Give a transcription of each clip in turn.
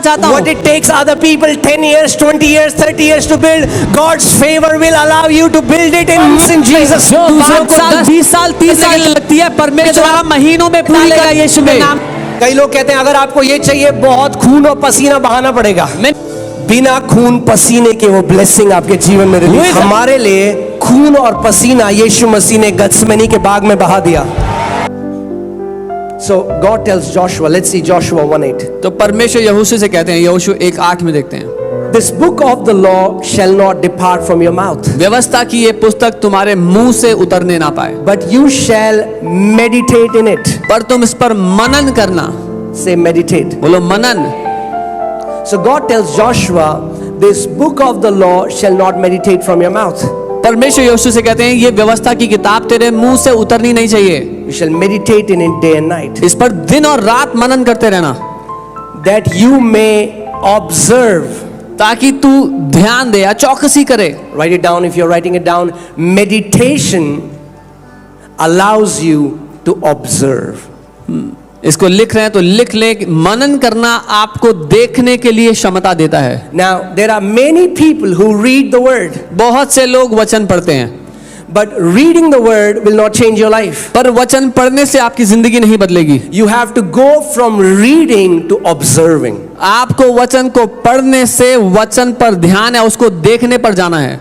चाहता हूँ। What it takes other people 10 years, 20 years, 30 years to build, God's favor will allow you to build it in Jesus. जो दूसरों 5 को साल 20 साल 30 साल लगती है, परमेश्वर आप महीनों में पूरी करेगा यीशु में। कई लोग कहते हैं अगर आपको ये चाहिए बहुत खून और पसीना बहाना पड़ेगा। बिना खून पसीने के वो ब्लेसिंग आपके जीवन में रिलीज। हमारे लिए खून और पसीना यीशु मसीह ने गत्समनी के बाग में बहा दिया। So God tells Joshua, let's see Joshua 1:8. तो परमेश्वर यहोशू से कहते हैं, यहोशू 1:8 में देखते हैं, This book of the law shall not depart from your mouth, व्यवस्था की ये पुस्तक तुम्हारे मुंह से उतरने ना पाए, but you shall meditate in it. पर तुम इस पर मनन करना। Say meditate. बोलो मनन। So God tells Joshua, this book of the law shall not meditate from your mouth. परमेश्वर यहोशू से कहते हैं, ये व्यवस्था की किताब तेरे मुंह से उतरनी नहीं चाहिए, You shall meditate in it day and night, इस पर दिन और रात मनन करते रहना, that you may observe. ताकि तू ध्यान दे या चौकसी करे। Write it down if you're writing it down. Meditation allows you to observe. इसको लिख रहे हैं तो लिख ले, मनन करना आपको देखने के लिए क्षमता देता है। Now there are many people who read the word, बहुत से लोग वचन पढ़ते हैं, but reading the word will not change your life. पर वचन पढ़ने से आपकी जिंदगी नहीं बदलेगी। You have to go from reading to observing. आपको वचन को पढ़ने से वचन पर ध्यान है, उसको देखने पर जाना है।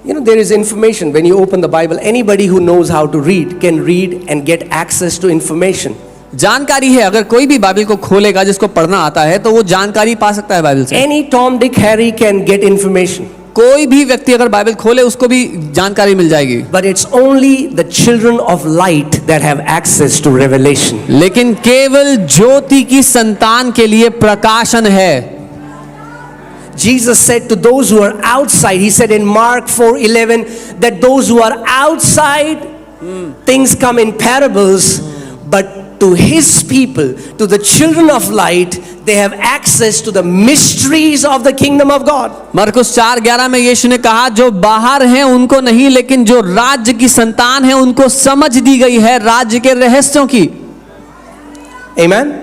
You know, there is information when you open the Bible. Anybody who knows how to read can read and get access to information. जानकारी है, अगर कोई भी बाइबल को खोलेगा, जिसको पढ़ना आता है, तो वो जानकारी पा सकता है बाइबल से। Any Tom, Dick, Harry can get information. कोई भी व्यक्ति अगर बाइबल खोले, उसको भी जानकारी मिल जाएगी। But it's only the children of light that have access to revelation. लेकिन केवल ज्योति की संतान के लिए प्रकाशन है। Jesus said to those who are outside, he said in Mark 4:11 that those who are outside, things come in parables, but to his people, to the children of light, they have access to the mysteries of the kingdom of God. मरकुस 4:11 में यीशु ने कहा, जो बाहर हैं उनको नहीं, लेकिन जो राज्य की संतान है उनको समझ दी गई है राज्य के रहस्यों की। Amen.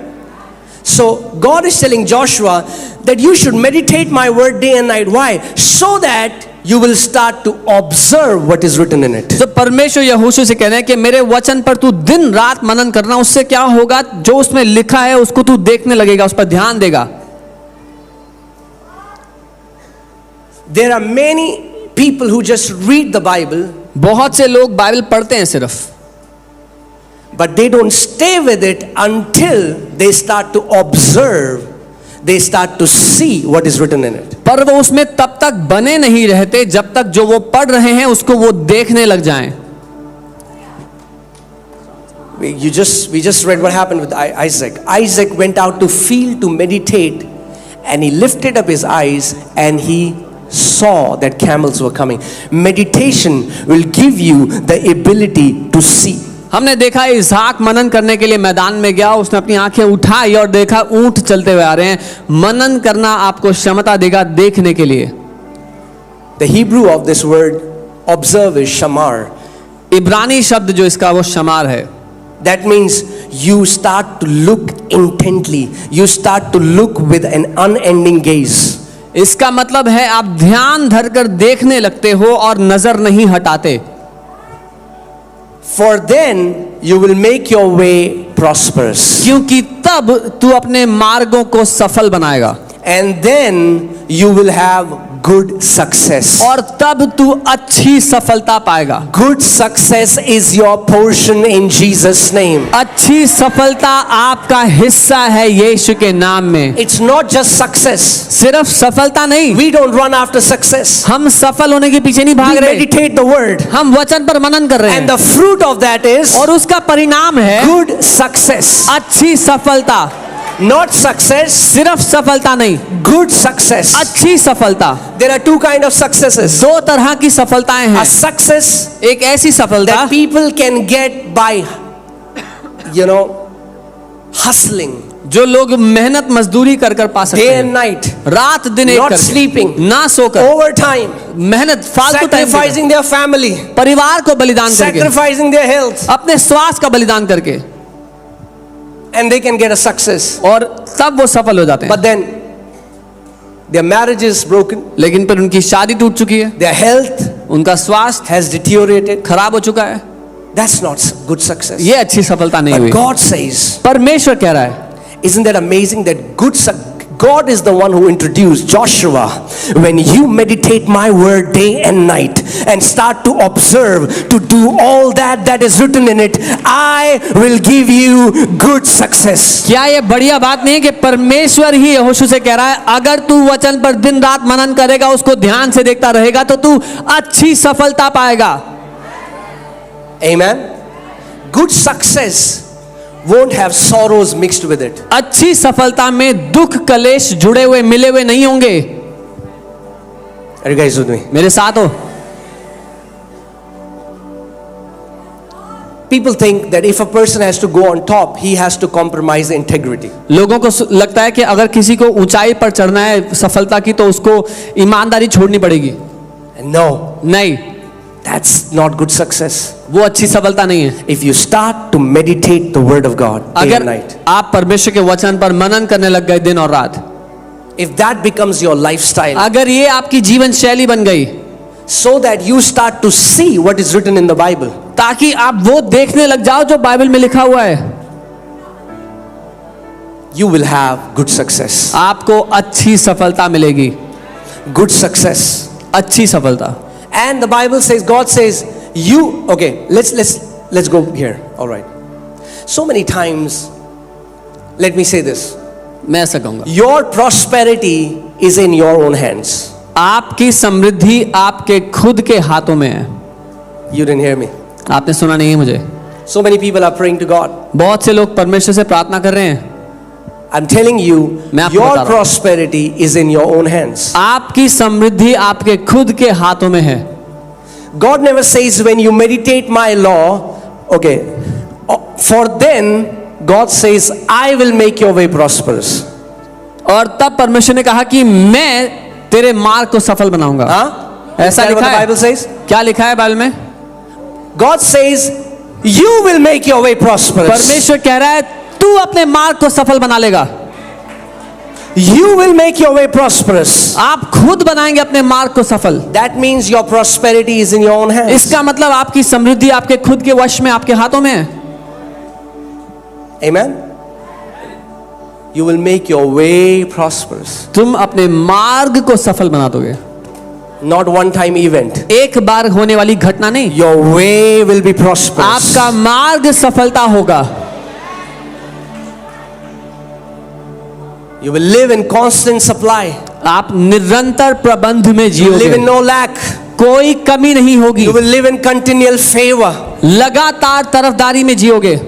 So God is telling Joshua that you should meditate my word day and night. Why? So that you will start to observe what is written in it. तो परमेश्वर यहोशू से कहना है कि मेरे वचन पर तू दिन रात मनन करना, उससे क्या होगा, जो उसमें लिखा है उसको तू देखने लगेगा, उस पर ध्यान देगा। There are many people who just read the Bible, बहुत से लोग बाइबल पढ़ते हैं सिर्फ, but they don't stay with it until they start to observe, they start to see what is written in it. पर वो उसमें तब तक बने नहीं रहते जब तक जो वो पढ़ रहे हैं उसको वो देखने लग जाएं। We just read what happened with Isaac. Isaac went out to field to meditate, and he lifted up his eyes and he saw that camels were coming. Meditation will give you the ability to see. हमने देखा इसहाक मनन करने के लिए मैदान में गया, उसने अपनी आंखें उठाई और देखा ऊंट चलते हुए आ रहे हैं। मनन करना आपको क्षमता देगा देखने के लिए। The Hebrew of this word observe is shamar. इब्रानी शब्द जो इसका वो शमार है। That means you start to look intently. You start to look with an unending gaze. इसका मतलब है आप ध्यान धरकर देखने लगते हो और नजर नहीं हटाते। For then you will make your way prosperous. क्योंकि तब तू अपने मार्गों को सफल बनाएगा। And then you will have good success. और तब तू अच्छी सफलता पाएगा। Good success is your portion in Jesus' name. अच्छी सफलता आपका हिस्सा है यीशु के नाम में। It's not just success. सिर्फ सफलता नहीं, We don't run after success. हम सफल होने के पीछे नहीं भाग We रहे, meditate the word. हम वचन पर मनन कर रहे And हैं the fruit of that is और उसका परिणाम है good success. अच्छी सफलता। Not success, सिर्फ सफलता नहीं, good success. अच्छी सफलता। There are two kind of successes. दो तरह की सफलताएं हैं। A success एक ऐसी सफलता that people can get by, hustling. जो लोग मेहनत मजदूरी कर कर पा सकते Day हैं, and night. रात दिन एक Not करके, sleeping. ना सोकर, Overtime. मेहनत फालतू टाइम देकर, Sacrificing their family. परिवार को बलिदान करके, Sacrificing their health. अपने स्वास्थ्य का बलिदान करके। and they can get a success. और तब वो सफल हो जाते हैं, But then their marriage is broken, लेकिन फिर उनकी शादी टूट चुकी है, their health उनका स्वास्थ्य has deteriorated. खराब हो चुका है, That's not good success. ये अच्छी सफलता नहीं But हुई। God says, परमेश्वर कह रहा है, isn't that amazing that God is the one who introduced Joshua. When you meditate my word day and night and start to observe, to do all that is written in it, I will give you good success. क्या ये बढ़िया बात नहीं है कि परमेश्वर ही यहोशू से कह रहा है, अगर तू वचन पर दिन रात मनन करेगा, उसको ध्यान से देखता रहेगा, तो तू अच्छी सफलता पाएगा। Amen. Good success won't have sorrows mixed with it. अच्छी सफलता में दुख कलेश जुड़े हुए मिले हुए नहीं होंगे। Are you guys with me? मेरे साथ हो? People think that if a person has to go on top, he has to compromise integrity. लोगों को लगता है कि अगर किसी को ऊंचाई पर चढ़ना है सफलता की, तो उसको ईमानदारी छोड़नी पड़ेगी। And no, नहीं, that's not good success. वो अच्छी सफलता नहीं है। If you start to meditate the word of God day and अगर night, आप परमेश्वर के वचन पर मनन करने लग गए दिन और रात, if that becomes your lifestyle, अगर ये आपकी जीवन शैली बन गई, so that you start to see what is written in the Bible, ताकि आप वो देखने लग जाओ जो बाइबल में लिखा हुआ है, you will have good success. आपको अच्छी सफलता मिलेगी। Good success. अच्छी सफलता। And the Bible says, God says, okay, let's go here. All right. So many times, let me say this. मैं ऐसा कहूंगा, Your prosperity is in your own hands. आपकी समृद्धि आपके खुद के हाथों में है। You didn't hear me. आपने सुना नहीं है मुझे? So many people are praying to God. बहुत से लोग परमेश्वर से प्रार्थना कर रहे हैं। I'm telling you, मैं आपको बता your रहा हूं, prosperity is in your own hands. आपकी समृद्धि आपके खुद के हाथों में है। God never says when you meditate my law, okay, for then God says, I will make your way prosperous. और तब परमेश्वर ने कहा कि मैं तेरे मार्ग को सफल बनाऊंगा। Huh? ऐसा Is that लिखा what the है? Bible says? क्या लिखा है बाइबल में? God says, you will make your way prosperous. परमेश्वर कह रहा है तू अपने मार्ग को सफल बना लेगा। You will make your way prosperous. आप खुद बनाएंगे अपने मार्ग को सफल। That means your prosperity is in your own hands. इसका मतलब आपकी समृद्धि आपके खुद के वश में, आपके हाथों में है। Amen. You will make your way prosperous. तुम अपने मार्ग को सफल बना दोगे। Not one time event. एक बार होने वाली घटना नहीं, Your way will be prosperous. आपका मार्ग सफलता होगा। You will live in constant supply. आप निरंतर प्रबंध में You will live जियोगे, in no lack. कोई कमी नहीं होगी, You will live in continual favor. लगातार तरफदारी में जियोगे,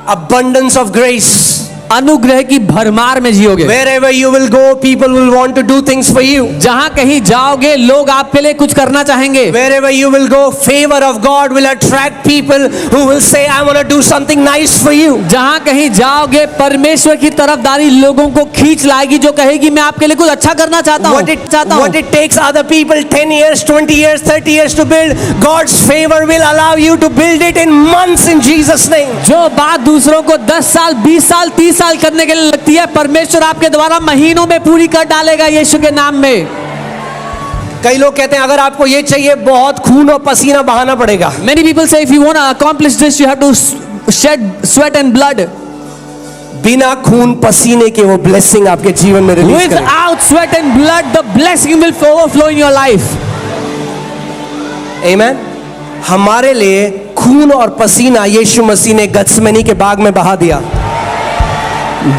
Abundance of grace. अनुग्रह की भरमार में जियोगे। Wherever you will go, people will want to do things for you. जहां कहीं जाओगे लोग आपके लिए कुछ करना चाहेंगे। Wherever you will go, favor of God will attract people who will say, I want to do something nice for you. जहां कहीं जाओगे परमेश्वर की तरफदारी लोगों को खींच लाएगी, जो कहेगी मैं आपके लिए कुछ अच्छा करना चाहता हूं। What it takes other people 10 years, 20 years, 30 years to build, God's favor will allow you to build it in months in Jesus' name. जो बात दूसरों को 10 साल 20 साल 30 साल करने के लिए लगती है, परमेश्वर आपके द्वारा महीनों में पूरी कर डालेगा यीशु के नाम में। कई लोग कहते हैं अगर आपको ये चाहिए बहुत खून और पसीना बहाना पड़ेगा। Many people say if you want to accomplish this you have to shed sweat and blood. बिना खून पसीने के वो ब्लेसिंग आपके जीवन में रिलीज करेगा। Without sweat and blood the blessing will overflow in your life. Amen. हमारे लिए खून और पसीना यीशु मसीह ने गत्समनी के बाग में बहा दिया।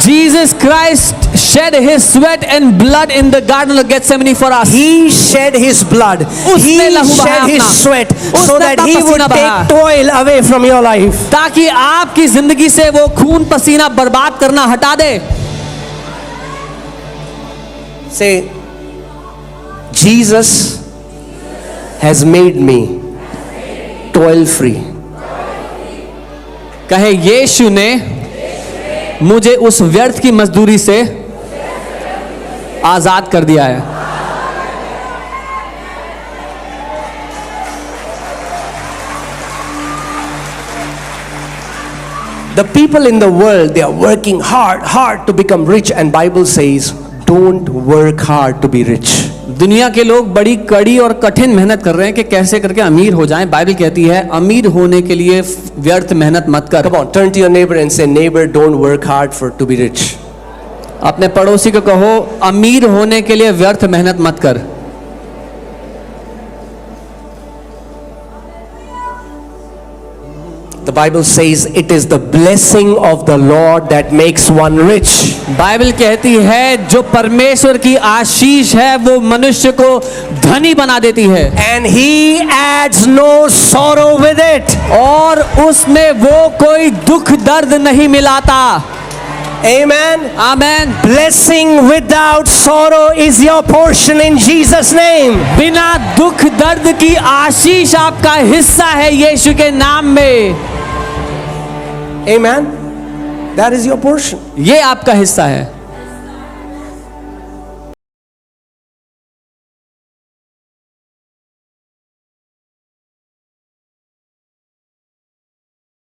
Jesus Christ shed his sweat and blood in the garden of Gethsemane for us. He shed his blood. He shed his sweat so that he would take toil away from your life. ताकि आपकी जिंदगी से वो खून पसीना बर्बाद करना हटा दे। Say, Jesus has made me toil free. कहे यीशु ने मुझे उस व्यर्थ की मजदूरी से आजाद कर दिया है। The people in the world, they are working hard to become rich, and Bible says, don't work hard to be rich. दुनिया के लोग बड़ी कड़ी और कठिन मेहनत कर रहे हैं कि कैसे करके अमीर हो जाएं। बाइबल कहती है अमीर होने के लिए व्यर्थ मेहनत मत कर। Come on, turn to your neighbor and say, neighbor, don't work hard to be rich. अपने पड़ोसी को कहो अमीर होने के लिए व्यर्थ मेहनत मत कर। The Bible says it is the blessing of the Lord that makes one rich. Bible कहती है जो परमेश्वर की आशीष है वो मनुष्य को धनी बना देती है, And he adds no sorrow with it. और उसमें वो कोई दुख दर्द नहीं मिलाता। Amen. Amen. Blessing without sorrow is your portion in Jesus' name. बिना दुख दर्द की आशीष आपका हिस्सा है यीशु के नाम में। Amen. That is your portion. ये आपका हिस्सा है।